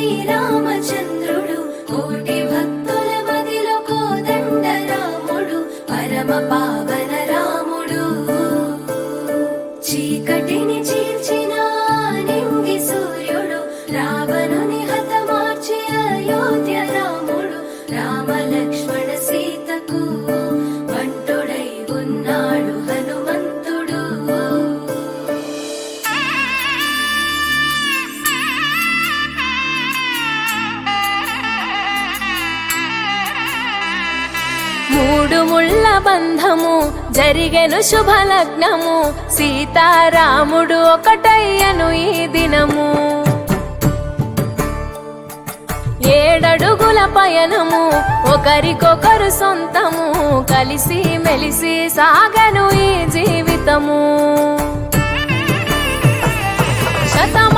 శ్రీరామచంద్రుడు కోటి భక్తుల మదిలో కోదండ రాముడు పరమ పావన రాముడు చీకటిని చీల్చిన నింగి సూర్యుడు రావణుని హతమార్చి అయోధ్య రాముడు రామ లక్ష్మణ సీతకు వంటుడై ఉన్నాడు హనుమంతుడు మూడు ముళ్ళ బంధము జరిగెను శుభలగ్నము సీతారాముడు ఒకటయ్యను ఈ దినము ఏడడుగుల పయనము ఒకరికొకరు సొంతము కలిసి మెలిసి సాగను ఈ జీవితము శతం